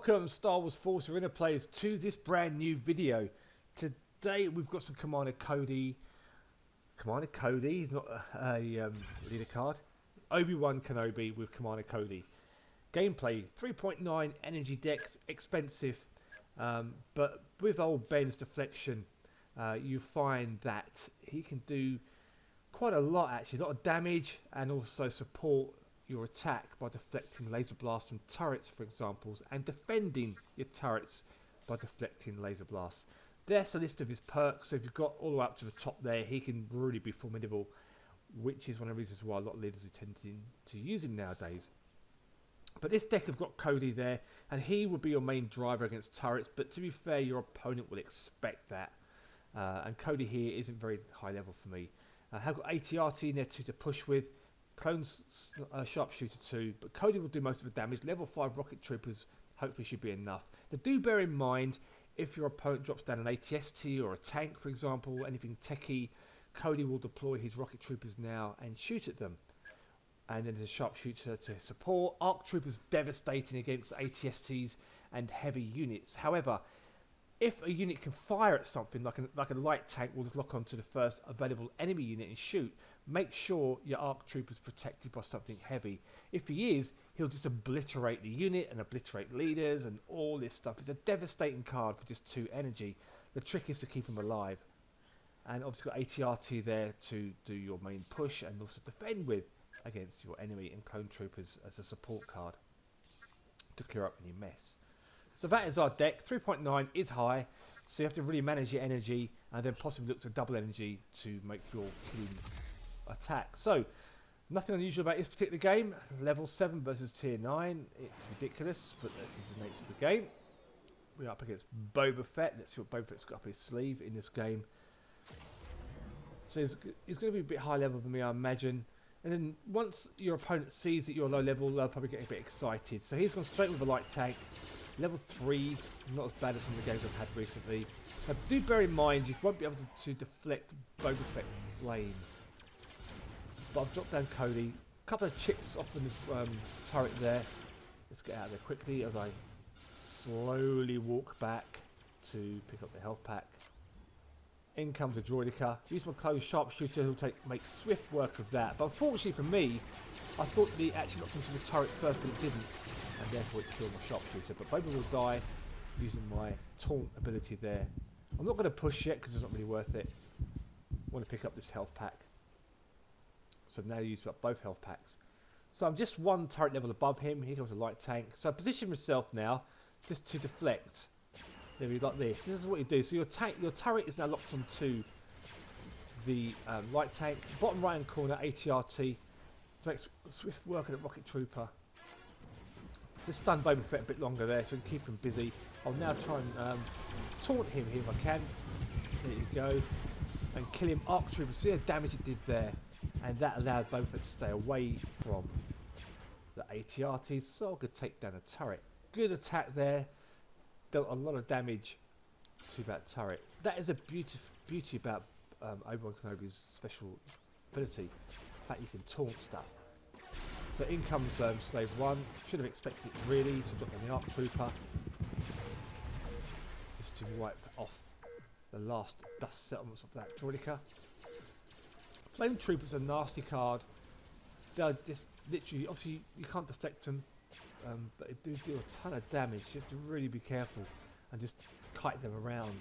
Welcome Star Wars Force Arena players to this brand new video. Today we've got some Commander Cody. Commander Cody, he's not a leader card. Obi Wan Kenobi with Commander Cody. Gameplay 3.9 energy dex, expensive, but with old Ben's deflection, you find that he can do quite a lot actually, a lot of damage and also support your attack by deflecting laser blasts from turrets, for example, and defending your turrets by deflecting laser blasts. There's a list of his perks, so if you've got all the way up to the top there, he can really be formidable, which is one of the reasons why a lot of leaders are tending to use him nowadays. But this deck have got Cody there, and he will be your main driver against turrets, but to be fair, your opponent will expect that. And Cody here isn't very high level for me. I've got ATRT in there too to push with. Clone's sharpshooter too, but Cody will do most of the damage. Level 5 rocket troopers hopefully should be enough. Now do bear in mind, if your opponent drops down an ATST or a tank, for example, anything techie, Cody will deploy his rocket troopers now and shoot at them. And then there's a sharpshooter to support. Arc troopers devastating against ATSTs and heavy units. However, if a unit can fire at something like a light tank will just lock onto the first available enemy unit and shoot, make sure your arc trooper is protected by something heavy. If he is, he'll just obliterate the unit and obliterate leaders and all this stuff. It's a devastating card for just 2 energy. The trick is to keep him alive. And obviously got ATRT there to do your main push and also defend with against your enemy, and clone troopers as a support card to clear up any mess. So that is our deck. 3.9 is high, so you have to really manage your energy and then possibly look to double energy to make your killing attack. So nothing unusual about this particular game. Level 7 versus tier 9. It's ridiculous, but this is the nature of the game. We're up against Boba Fett. Let's see what Boba Fett's got up his sleeve in this game. So he's going to be a bit high level than me, I imagine. And then once your opponent sees that you're low level, they'll probably get a bit excited. So he's gone straight with a light tank. Level 3, not as bad as some of the games I've had recently. Now do bear in mind, you won't be able to deflect Boba Fett's flame. But I've dropped down Cody. A couple of chips off in this turret there. Let's get out of there quickly as I slowly walk back to pick up the health pack. In comes a droidica. Use my clone sharpshooter who'll make swift work of that. But unfortunately for me, I thought they actually knocked into the turret first, but it didn't. And therefore it killed my sharpshooter. But Boba will die using my taunt ability there. I'm not going to push yet because it's not really worth it. I want to pick up this health pack. So now you use up both health packs. So I'm just 1 turret level above him. Here comes a light tank. So I position myself now just to deflect. There we got this. This is what you do. So your turret is now locked onto the light tank. Bottom right hand corner, ATRT. To make swift work of the rocket trooper. Just stun Boba Fett a bit longer there so we can keep him busy. I'll now try and taunt him here if I can. There you go. And kill him. Arc trooper. See the damage it did there. And that allowed Boba Fett to stay away from the ATRTs. So I could take down a turret. Good attack there. Dealt a lot of damage to that turret. That is a beauty about Obi Wan Kenobi's special ability. The fact you can taunt stuff. So in comes Slave 1. Should have expected it really. So drop on the Arc Trooper. Just to wipe off the last dust settlements of that droidica. Flame Trooper's a nasty card. They're just literally, obviously you can't deflect them. But they do a ton of damage. You have to really be careful and just kite them around.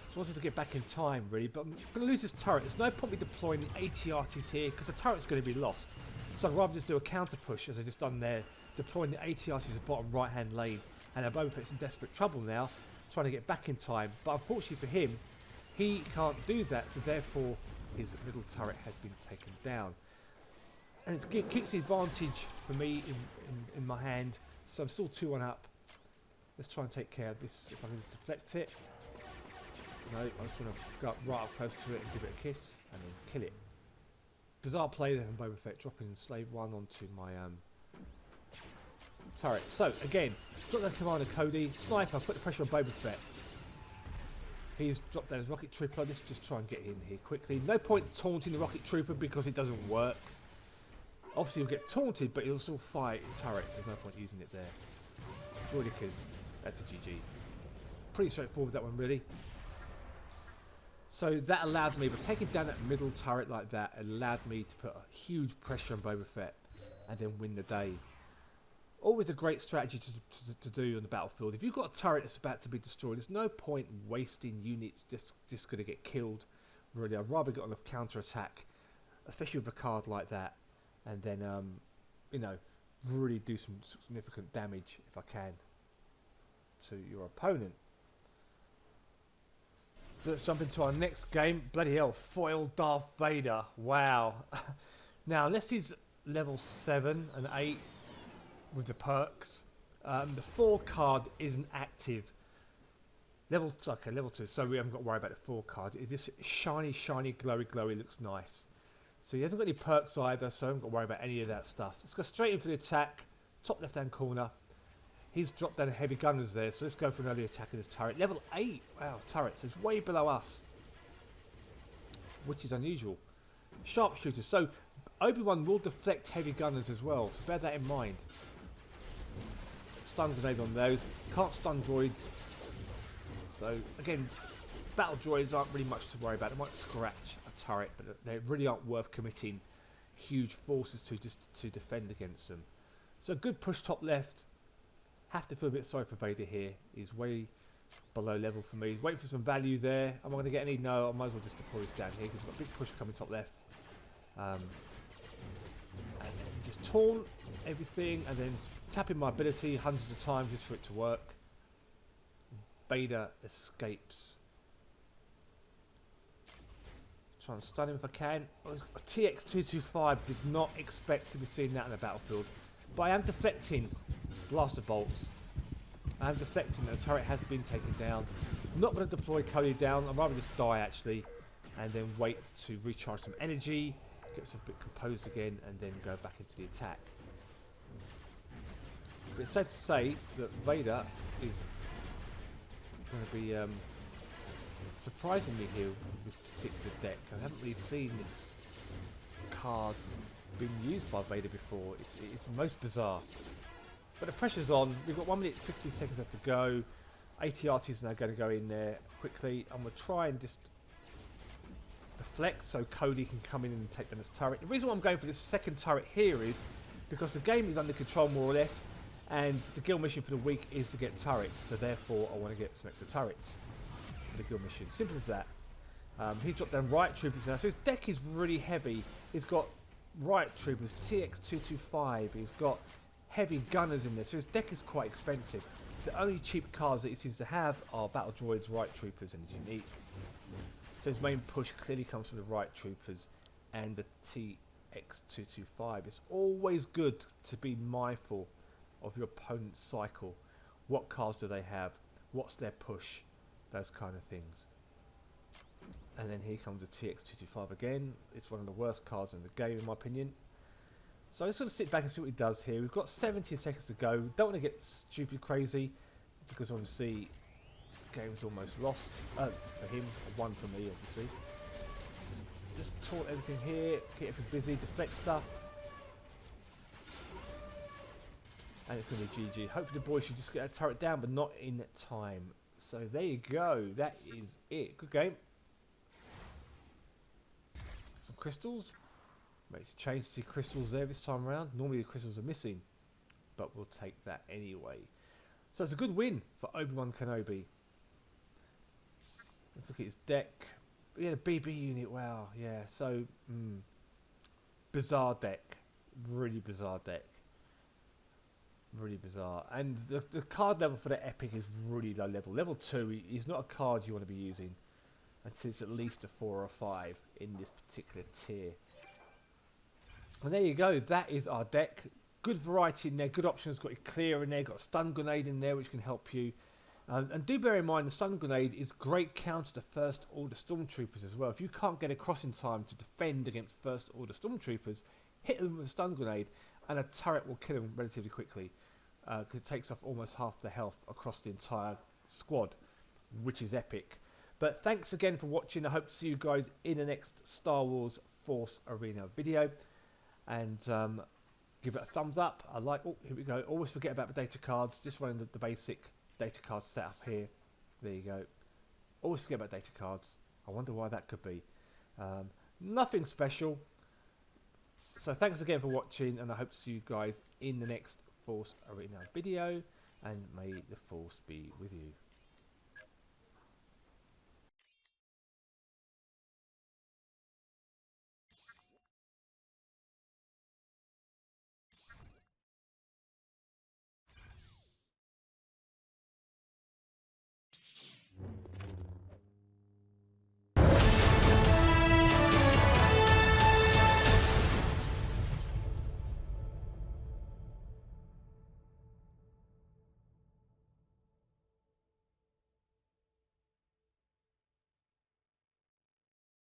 So I wanted to get back in time really, but I'm going to lose this turret. There's no point me deploying the ATRTs here because the turret's going to be lost. So I'd rather just do a counter push as I just done there, deploying the ATRTs in the bottom right hand lane. And Boba Fett's in desperate trouble now, trying to get back in time. But unfortunately for him, he can't do that, so therefore his little turret has been taken down. And it kicks the advantage for me in my hand, so I'm still 2-1 up. Let's try and take care of this, if I can just deflect it. No, I just want to go up right up close to it and give it a kiss, and then kill it. Bizarre play there from Boba Fett, dropping Slave 1 onto my turret. So, again, drop down Commander Cody, sniper, put the pressure on Boba Fett. He's dropped down his rocket trooper. Let's just try and get in here quickly. No point taunting the rocket trooper because it doesn't work. Obviously, you'll get taunted, but you'll still fire turrets. There's no point using it there. droidicas. That's a GG. Pretty straightforward, that one, really. So that allowed me, but taking down that middle turret like that, allowed me to put a huge pressure on Boba Fett and then win the day. Always a great strategy to do on the battlefield. If you've got a turret that's about to be destroyed, there's no point wasting units just going to get killed. Really, I'd rather get on a counter attack, especially with a card like that, and then you know, really do some significant damage if I can to your opponent. So let's jump into our next game. Bloody hell, foil Darth Vader. Wow. Now, unless he's level 7 and 8 with the perks, the 4 card isn't active. Level 2, so we haven't got to worry about the 4 card. It's this shiny, glowy, looks nice. So he hasn't got any perks either, so I haven't got to worry about any of that stuff. Let's go straight in for the attack. Top left-hand corner. He's dropped down heavy gunners there, so let's go for an early attack in this turret. Level 8, wow, turrets. It's way below us, which is unusual. Sharpshooters, so Obi-Wan will deflect heavy gunners as well, so bear that in mind. Stun grenade on those. Can't stun droids. So, again, battle droids aren't really much to worry about. They might scratch a turret, but they really aren't worth committing huge forces to just to defend against them. So, good push top left. Have to feel a bit sorry for Vader here. He's way below level for me. Wait for some value there. Am I going to get any? No, I might as well just deploy this down here because we've got a big push coming top left. And just taunt everything and then tapping my ability hundreds of times just for it to work. Vader escapes. Let's try and stun him if I can. Oh, TX225 did not expect to be seeing that on the battlefield. But I am deflecting blaster bolts. I am deflecting. The turret has been taken down. I'm not going to deploy Cody down. I'd rather just die actually, and then wait to recharge some energy, get myself a bit composed again, and then go back into the attack. But it's safe to say that Vader is going to be surprising me here with this particular deck. I haven't really seen this card being used by Vader before. It's most bizarre. But the pressure's on. We've got 1 minute 15 seconds left to go. ATRT's now going to go in there quickly. I'm going to try and just deflect so Cody can come in and take down this turret. The reason why I'm going for this second turret here is because the game is under control more or less, and the guild mission for the week is to get turrets. So therefore I want to get some extra turrets for the guild mission. Simple as that. He's dropped down right troopers now. So his deck is really heavy. He's got right troopers, TX225. He's got heavy gunners in there, so his deck is quite expensive. The only cheap cards that he seems to have are battle droids, right troopers, and his unique. So his main push clearly comes from the right troopers and the TX225. It's always good to be mindful of your opponent's cycle. What cards do they have? What's their push? Those kind of things. And then here comes the TX225 again. It's one of the worst cards in the game in my opinion. So I'm just going to sit back and see what he does here. We've got 17 seconds to go. Don't want to get stupid crazy because obviously the game's almost lost. For him, a 1 for me obviously. So just taunt everything here, keep everything busy, deflect stuff. And it's going to be GG. Hopefully the boys should just get that turret down, but not in time. So there you go. That is it. Good game. Some crystals. Makes a change to see crystals there this time around. Normally the crystals are missing, but we'll take that anyway. So it's a good win for Obi Wan Kenobi. Let's look at his deck. He had a BB unit. Wow, yeah. So bizarre deck, really bizarre deck, really bizarre. And the card level for the epic is really low level. Level 2 is not a card you want to be using until it's at least a 4 or a 5 in this particular tier. And there you go, that is our deck. Good variety in there, good options, got a clear in there, got a stun grenade in there which can help you. And do bear in mind the stun grenade is great counter to First Order Stormtroopers as well. If you can't get across in time to defend against First Order Stormtroopers, hit them with a stun grenade and a turret will kill them relatively quickly. Because it takes off almost half the health across the entire squad, which is epic. But thanks again for watching. I hope to see you guys in the next Star Wars Force Arena video. And give it a thumbs up. I like. Oh, here we go. Always forget about the data cards. Just running the basic data card setup here. There you go. Always forget about data cards. I wonder why that could be. Nothing special. So thanks again for watching, and I hope to see you guys in the next Force Arena video. And may the Force be with you.